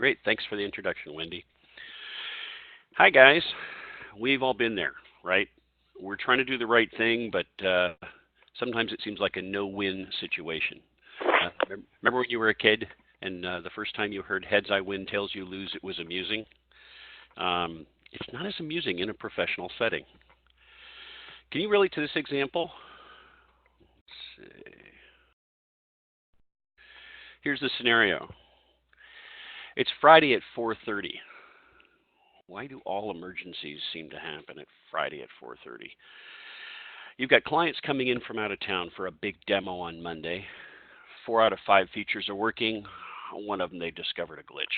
Great. Thanks for the introduction, Wendy. Hi, guys. We've all been there, right? We're trying to do the right thing, but sometimes it seems like a no-win situation. Remember when you were a kid and the first time you heard heads I win, tails you lose, it was amusing? It's not as amusing in a professional setting. Can you relate to this example? Let's see. Here's the scenario. It's Friday at 4:30. Why do all emergencies seem to happen at Friday at 4:30? You've got clients coming in from out of town for a big demo on Monday. 4 out of 5 features are working. One of them, they discovered a glitch.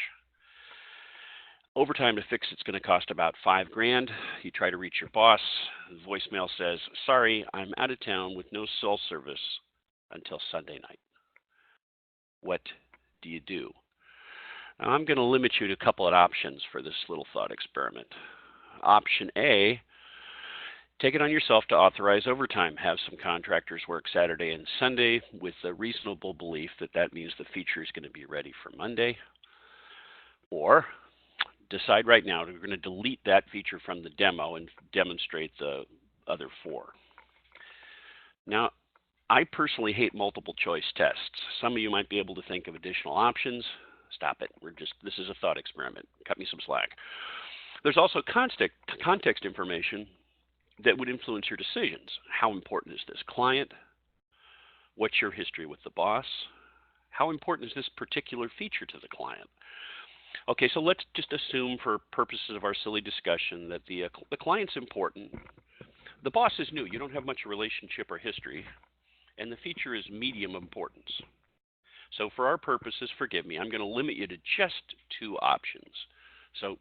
Overtime to fix it's going to cost about $5,000. You try to reach your boss. The voicemail says, "Sorry, I'm out of town with no cell service until Sunday night." What do you do? Now, I'm going to limit you to a couple of options for this little thought experiment. Option A, take it on yourself to authorize overtime. Have some contractors work Saturday and Sunday with a reasonable belief that that means the feature is going to be ready for Monday. Or decide right now that we're going to delete that feature from the demo and demonstrate the other 4. Now, I personally hate multiple choice tests. Some of you might be able to think of additional options. Stop it. This is a thought experiment. Cut me some slack. There's also context information that would influence your decisions. How important is this client? What's your history with the boss? How important is this particular feature to the client? Okay, so let's just assume for purposes of our silly discussion that the client's important. The boss is new. You don't have much relationship or history. And the feature is medium importance. So for our purposes, forgive me, I'm going to limit you to just 2 options. So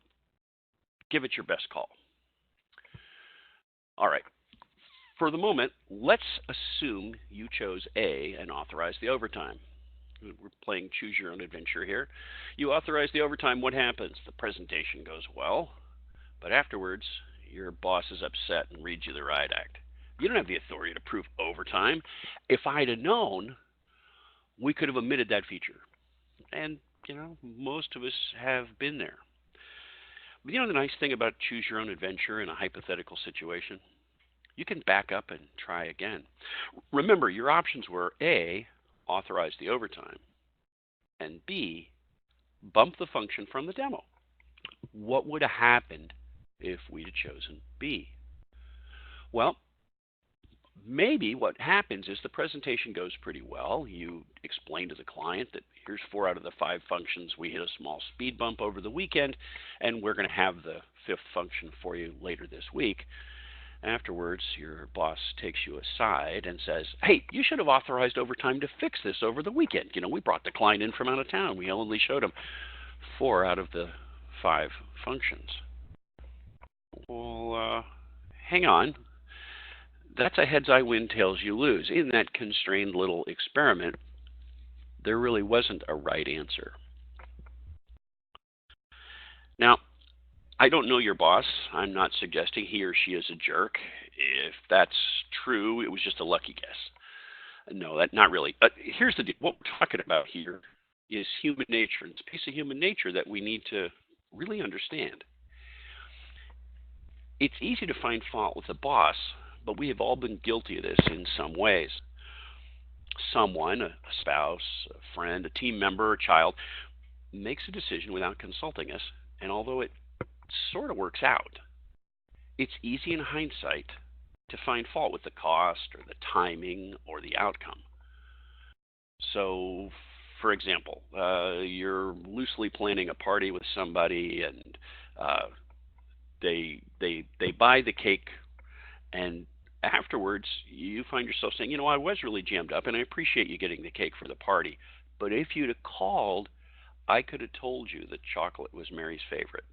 give it your best call. All right. For the moment, let's assume you chose A and authorized the overtime. We're playing choose your own adventure here. You authorize the overtime. What happens? The presentation goes well, but afterwards, your boss is upset and reads you the riot act. You don't have the authority to prove overtime. If I'd have known, we could have omitted that feature. And, most of us have been there. But the nice thing about choose your own adventure in a hypothetical situation? You can back up and try again. Remember, your options were A, authorize the overtime, and B, bump the function from the demo. What would have happened if we'd have chosen B? Well, maybe what happens is the presentation goes pretty well. You explain to the client that here's 4 out of the 5 functions. We hit a small speed bump over the weekend, and we're going to have the 5th function for you later this week. Afterwards, your boss takes you aside and says, "Hey, you should have authorized overtime to fix this over the weekend. We brought the client in from out of town. We only showed him 4 out of the 5 functions." Well, hang on. That's a heads I win, tails you lose. In that constrained little experiment, there really wasn't a right answer. Now, I don't know your boss. I'm not suggesting he or she is a jerk. If that's true, it was just a lucky guess. No, not really. Here's the deal. What we're talking about here is human nature. It's a piece of human nature that we need to really understand. It's easy to find fault with the boss, but we have all been guilty of this in some ways. Someone, a spouse, a friend, a team member, a child, makes a decision without consulting us, and although it sort of works out, it's easy in hindsight to find fault with the cost or the timing or the outcome. So, for example, you're loosely planning a party with somebody, and they buy the cake, and afterwards you find yourself saying, I was really jammed up, and I appreciate you getting the cake for the party, but if you'd have called, I could have told you that chocolate was Mary's favorite.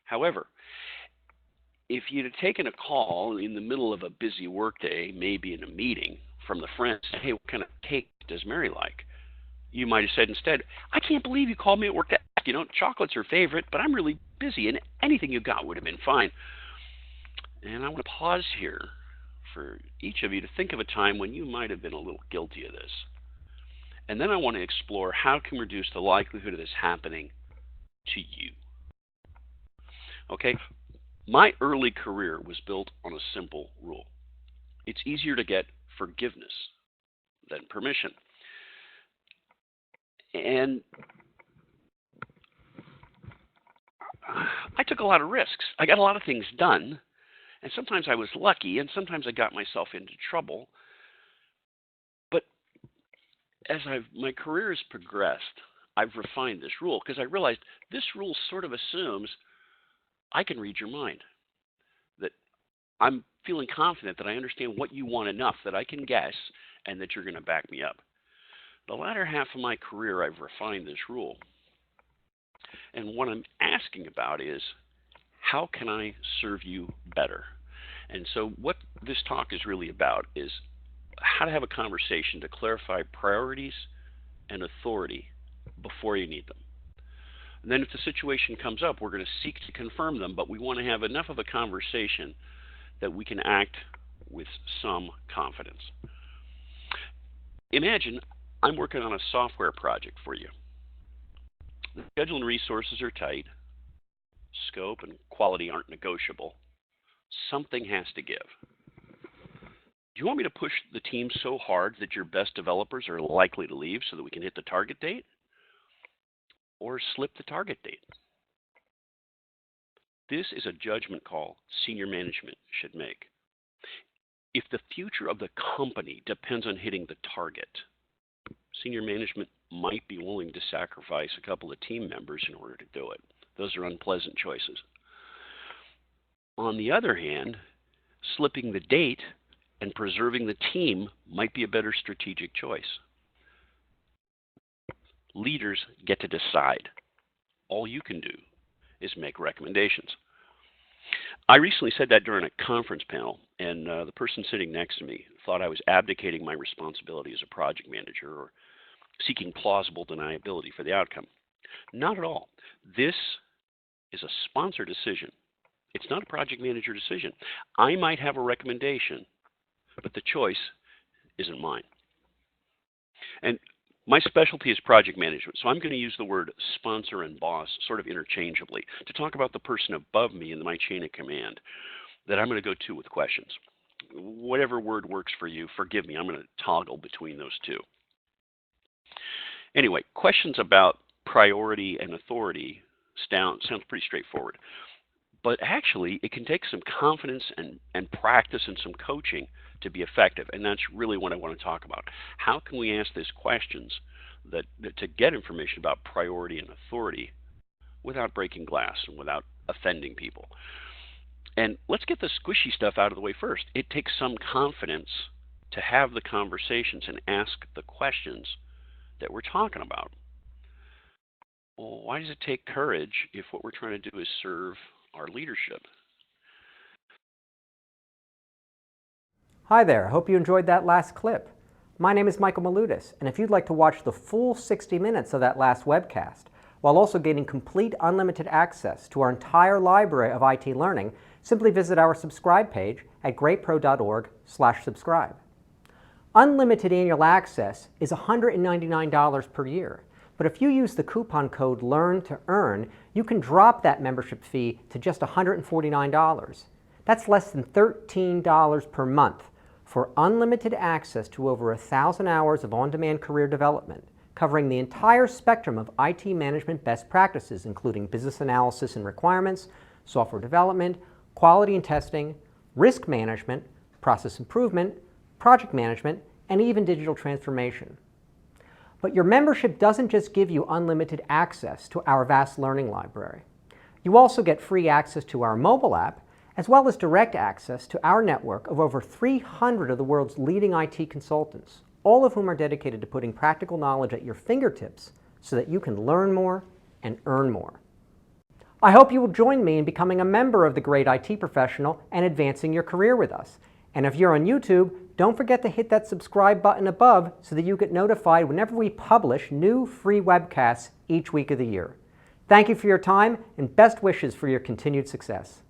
However, if you'd have taken a call in the middle of a busy workday, maybe in a meeting, from the friend saying, "Hey, what kind of cake does Mary like?" You might have said instead, "I can't believe you called me at work. Chocolate's her favorite, but I'm really busy, and anything you got would have been fine." And I want to pause here for each of you to think of a time when you might have been a little guilty of this. And then I want to explore how can we reduce the likelihood of this happening to you. Okay? My early career was built on a simple rule. It's easier to get forgiveness than permission. And I took a lot of risks. I got a lot of things done, and sometimes I was lucky, and sometimes I got myself into trouble. But as my career has progressed, I've refined this rule because I realized this rule sort of assumes I can read your mind, that I'm feeling confident that I understand what you want enough that I can guess and that you're going to back me up. The latter half of my career, I've refined this rule. And what I'm asking about is, how can I serve you better? And so what this talk is really about is how to have a conversation to clarify priorities and authority before you need them. And then if the situation comes up, we're going to seek to confirm them, but we want to have enough of a conversation that we can act with some confidence. Imagine I'm working on a software project for you. The schedule and resources are tight. Scope and quality aren't negotiable. Something has to give. Do you want me to push the team so hard that your best developers are likely to leave so that we can hit the target date? Or slip the target date? This is a judgment call senior management should make. If the future of the company depends on hitting the target, senior management might be willing to sacrifice a couple of team members in order to do it. Those are unpleasant choices. On the other hand, slipping the date and preserving the team might be a better strategic choice. Leaders get to decide. All you can do is make recommendations. I recently said that during a conference panel, and the person sitting next to me thought I was abdicating my responsibility as a project manager or seeking plausible deniability for the outcome. Not at all. This is a sponsor decision. It's not a project manager decision. I might have a recommendation, but the choice isn't mine. And my specialty is project management, so I'm going to use the word sponsor and boss sort of interchangeably to talk about the person above me in my chain of command that I'm going to go to with questions. Whatever word works for you, forgive me, I'm going to toggle between those two. Anyway, questions about priority and authority sounds pretty straightforward. But actually, it can take some confidence and practice and some coaching to be effective. And that's really what I want to talk about. How can we ask these questions that to get information about priority and authority without breaking glass and without offending people? And let's get the squishy stuff out of the way first. It takes some confidence to have the conversations and ask the questions that we're talking about. Well, why does it take courage if what we're trying to do is serve our leadership? Hi there, I hope you enjoyed that last clip. My name is Michael Maludis, and if you'd like to watch the full 60 minutes of that last webcast, while also gaining complete unlimited access to our entire library of IT learning, simply visit our subscribe page at greatpro.org/subscribe. Unlimited annual access is $199 per year, but if you use the coupon code LEARN2EARN, you can drop that membership fee to just $149. That's less than $13 per month for unlimited access to over 1,000 hours of on-demand career development, covering the entire spectrum of IT management best practices, including business analysis and requirements, software development, quality and testing, risk management, process improvement, project management, and even digital transformation. But your membership doesn't just give you unlimited access to our vast learning library. You also get free access to our mobile app, as well as direct access to our network of over 300 of the world's leading IT consultants, all of whom are dedicated to putting practical knowledge at your fingertips so that you can learn more and earn more. I hope you will join me in becoming a member of the Great IT Professional and advancing your career with us. And if you're on YouTube, don't forget to hit that subscribe button above so that you get notified whenever we publish new free webcasts each week of the year. Thank you for your time and best wishes for your continued success.